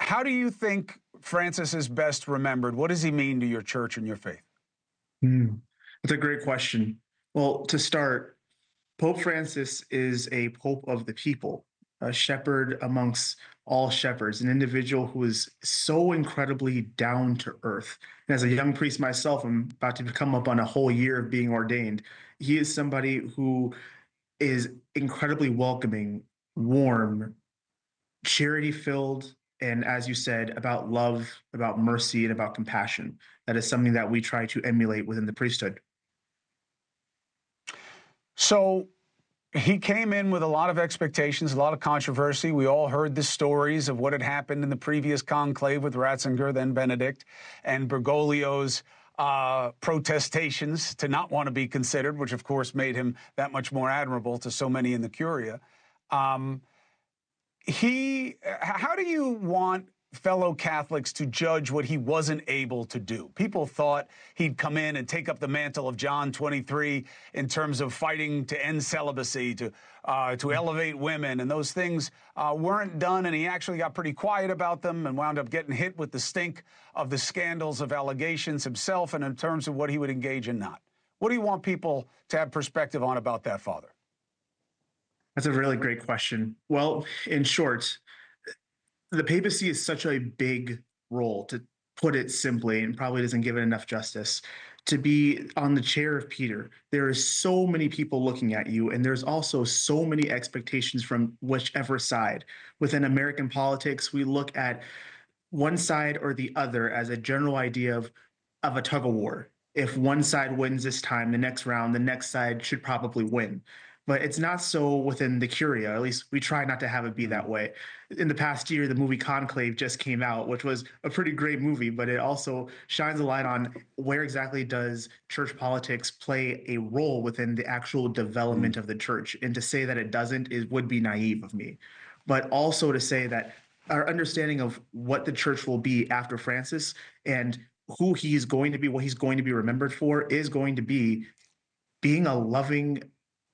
How do you think Francis is best remembered? What does he mean to your church and your faith? That's a great question. Well, to start, Pope Francis is a pope of the people, a shepherd amongst all shepherds, an individual who is so incredibly down to earth. And as a young priest myself, I'm about to come up on a whole year of being ordained. He is somebody who is incredibly welcoming, warm, charity filled, and as you said, about love, about mercy, and about compassion. That is something that we try to emulate within the priesthood. So he came in with a lot of expectations, a lot of controversy. We all heard the stories of what had happened in the previous conclave with Ratzinger, then Benedict, and Bergoglio's protestations to not want to be considered, which of course made him that much more admirable to so many in the Curia. How do you want fellow Catholics to judge what he wasn't able to do? People thought he'd come in and take up the mantle of John 23 in terms of fighting to end celibacy, to elevate women, and those things weren't done, and he actually got pretty quiet about them and wound up getting hit with the stink of the scandals of allegations himself and in terms of what he would engage in not. What do you want people to have perspective on about that, Father? That's a really great question. Well, in short, the papacy is such a big role, to put it simply, and probably doesn't give it enough justice. To be on the chair of Peter, there is so many people looking at you, and there's also so many expectations from whichever side. Within American politics, we look at one side or the other as a general idea of a tug of war. If one side wins this time, the next round, the next side should probably win. But it's not so within the Curia. At least we try not to have it be that way. In the past year, the movie Conclave just came out, which was a pretty great movie, but it also shines a light on where exactly does church politics play a role within the actual development of the church. And to say that it doesn't would be naive of me. But also to say that our understanding of what the church will be after Francis and who he's going to be, what he's going to be remembered for, is going to be being a loving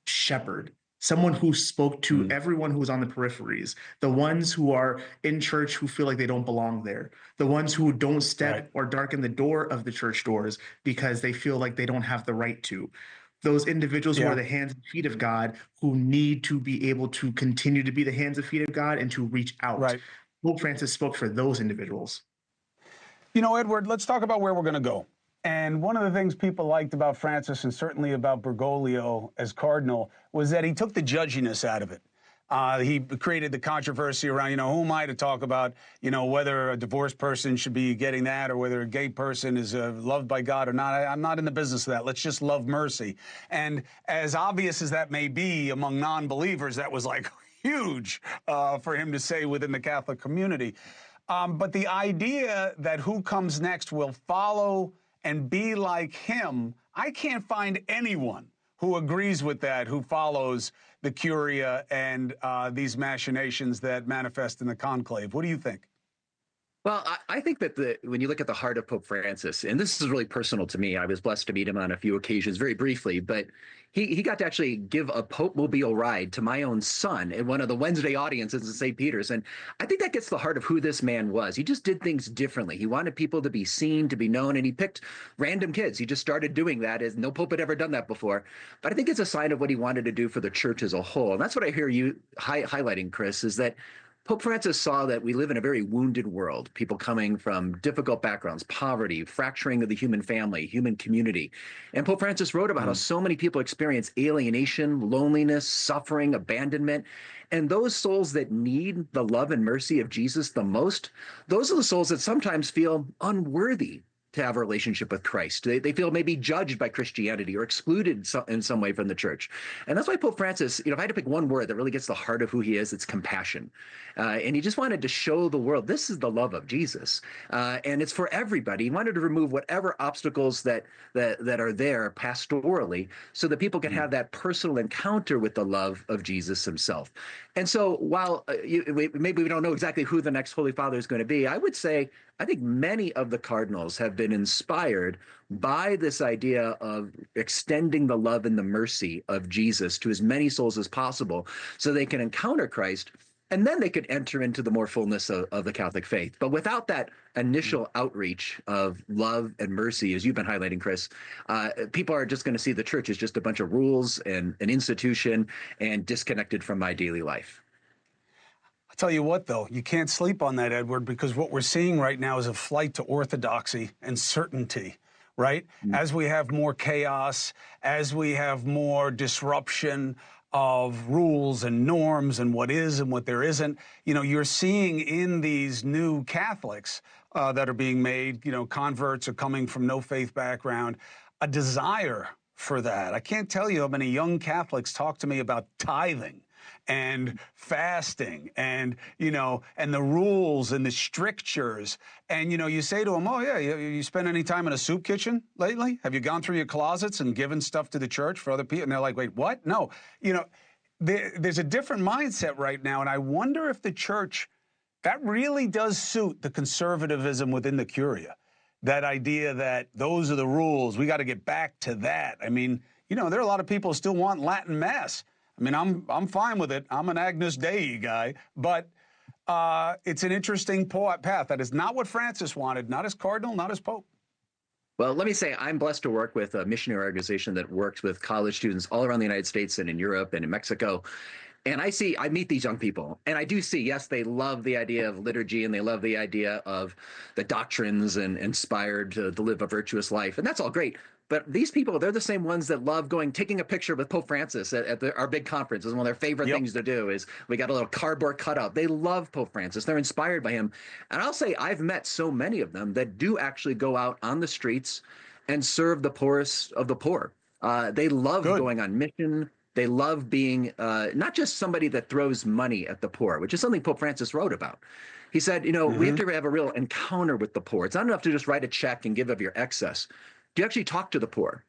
shepherd, someone who spoke to everyone who was on the peripheries, the ones who are in church who feel like they don't belong there, the ones who don't step or darken the door of the church doors because they feel like they don't have the right to. Those individuals who are the hands and feet of God, who need to be able to continue to be the hands and feet of God and to reach out. Pope Francis spoke for those individuals. You know, Edward, let's talk about where we're going to go. And one of the things people liked about Francis, and certainly about Bergoglio as cardinal, was that he took the judginess out of it. He created the controversy around, who am I to talk about, whether a divorced person should be getting that or whether a gay person is loved by God or not. I'm not in the business of that. Let's just love mercy. And as obvious as that may be among non-believers, that was like huge for him to say within the Catholic community. But the idea that who comes next will follow and be like him, I can't find anyone who agrees with that, who follows the Curia and these machinations that manifest in the conclave. What do you think? Well, I think that when you look at the heart of Pope Francis, and this is really personal to me, I was blessed to meet him on a few occasions very briefly, but he got to actually give a Pope Mobile ride to my own son in one of the Wednesday audiences in St. Peter's. And I think that gets the heart of who this man was. He just did things differently. He wanted people to be seen, to be known, and he picked random kids. He just started doing that, as no Pope had ever done that before. But I think it's a sign of what he wanted to do for the church as a whole. And that's what I hear you highlighting, Chris, is that Pope Francis saw that we live in a very wounded world, people coming from difficult backgrounds, poverty, fracturing of the human family, human community. And Pope Francis wrote about how so many people experience alienation, loneliness, suffering, abandonment. And those souls that need the love and mercy of Jesus the most, those are the souls that sometimes feel unworthy to have a relationship with Christ. They feel maybe judged by Christianity or excluded in some way from the church. And that's why Pope Francis, if I had to pick one word that really gets the heart of who he is, it's compassion. And he just wanted to show the world, this is the love of Jesus. And it's for everybody. He wanted to remove whatever obstacles that are there pastorally so that people can have that personal encounter with the love of Jesus himself. And so while maybe we don't know exactly who the next Holy Father is going to be, I would say I think many of the cardinals have been inspired by this idea of extending the love and the mercy of Jesus to as many souls as possible so they can encounter Christ and then they could enter into the more fullness of the Catholic faith. But without that initial outreach of love and mercy, as you've been highlighting, Chris, people are just going to see the church as just a bunch of rules and an institution and disconnected from my daily life. I'll tell you what, though, you can't sleep on that, Edward, because what we're seeing right now is a flight to orthodoxy and certainty, right? As we have more chaos, as we have more disruption of rules and norms and what is and what there isn't, you're seeing in these new Catholics that are being made, converts are coming from no faith background, a desire for that. I can't tell you how many young Catholics talk to me about tithing and fasting and, and the rules and the strictures. And, you say to them, oh, yeah, you spend any time in a soup kitchen lately? Have you gone through your closets and given stuff to the church for other people? And they're like, wait, what? No. There's a different mindset right now. And I wonder if the church, that really does suit the conservatism within the Curia. That idea that those are the rules. We got to get back to that. I mean, there are a lot of people who still want Latin Mass. I mean, I'm fine with it. I'm an Agnus Dei guy, but it's an interesting path. That is not what Francis wanted, not as cardinal, not as pope. Well, let me say I'm blessed to work with a missionary organization that works with college students all around the United States and in Europe and in Mexico. And I meet these young people, and I do see, yes, they love the idea of liturgy and they love the idea of the doctrines and inspired to live a virtuous life. And that's all great. But these people, they're the same ones that love taking a picture with Pope Francis at our big conference. Is one of their favorite things to do is we got a little cardboard cutout. They love Pope Francis. They're inspired by him. And I'll say I've met so many of them that do actually go out on the streets and serve the poorest of the poor. They love going on mission. They love being not just somebody that throws money at the poor, which is something Pope Francis wrote about. He said, we have to have a real encounter with the poor. It's not enough to just write a check and give of your excess. Do you actually talk to the poor?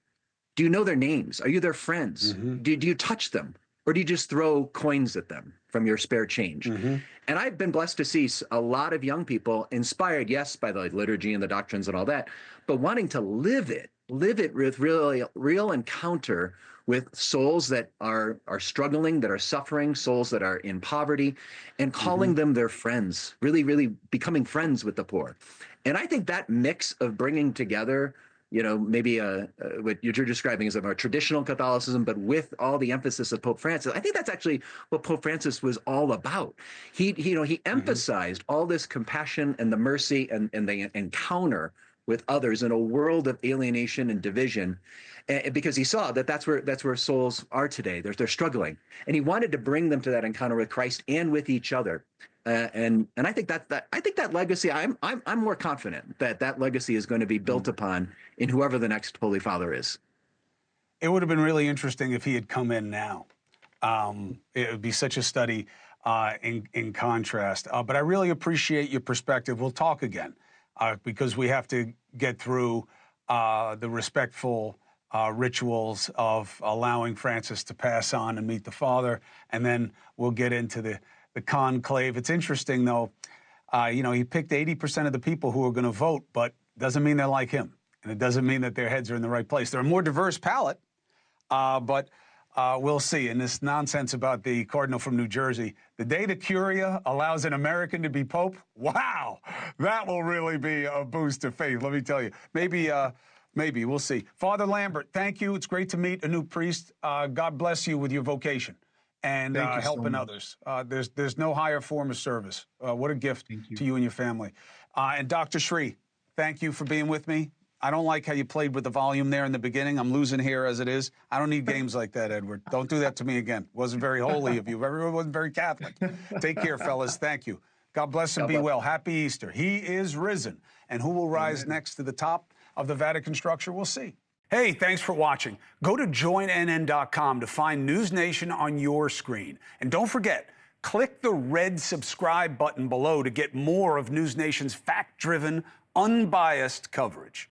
Do you know their names? Are you their friends? Do you touch them? Or do you just throw coins at them from your spare change? And I've been blessed to see a lot of young people inspired, yes, by the liturgy and the doctrines and all that, but wanting to live it with real encounter with souls that are struggling, that are suffering, souls that are in poverty, and calling them their friends, really, really becoming friends with the poor. And I think that mix of bringing together maybe what you're describing as a more traditional Catholicism, but with all the emphasis of Pope Francis. I think that's actually what Pope Francis was all about. He emphasized all this compassion and the mercy and the encounter with others in a world of alienation and division, because he saw that that's where souls are today. They're struggling, and he wanted to bring them to that encounter with Christ and with each other. And I think that legacy, I'm more confident that legacy is going to be built upon in whoever the next Holy Father is. It would have been really interesting if he had come in now. It would be such a study in contrast. But I really appreciate your perspective. We'll talk again because we have to get through the respectful rituals of allowing Francis to pass on and meet the Father, and then we'll get into the conclave. It's interesting, though, he picked 80% of the people who are going to vote, but doesn't mean they're like him. And it doesn't mean that their heads are in the right place. They're a more diverse palette, but we'll see. And this nonsense about the cardinal from New Jersey, the day the Curia allows an American to be Pope, wow, that will really be a boost to faith, let me tell you. Maybe, we'll see. Father Lambert, thank you. It's great to meet a new priest. God bless you with your vocation and helping others. There's no higher form of service. What a gift to you and your family. And Dr. Sri, thank you for being with me. I don't like how you played with the volume there in the beginning. I'm losing here as it is. I don't need games like that, Edward. Don't do that to me again. Wasn't very holy of you. Everyone wasn't very Catholic. Take care, fellas. Thank you. God bless and be well. Happy Easter. He is risen. And who will rise next to the top of the Vatican structure? We'll see. Hey, thanks for watching. Go to joinnn.com to find NewsNation on your screen. And don't forget, click the red subscribe button below to get more of NewsNation's fact-driven, unbiased coverage.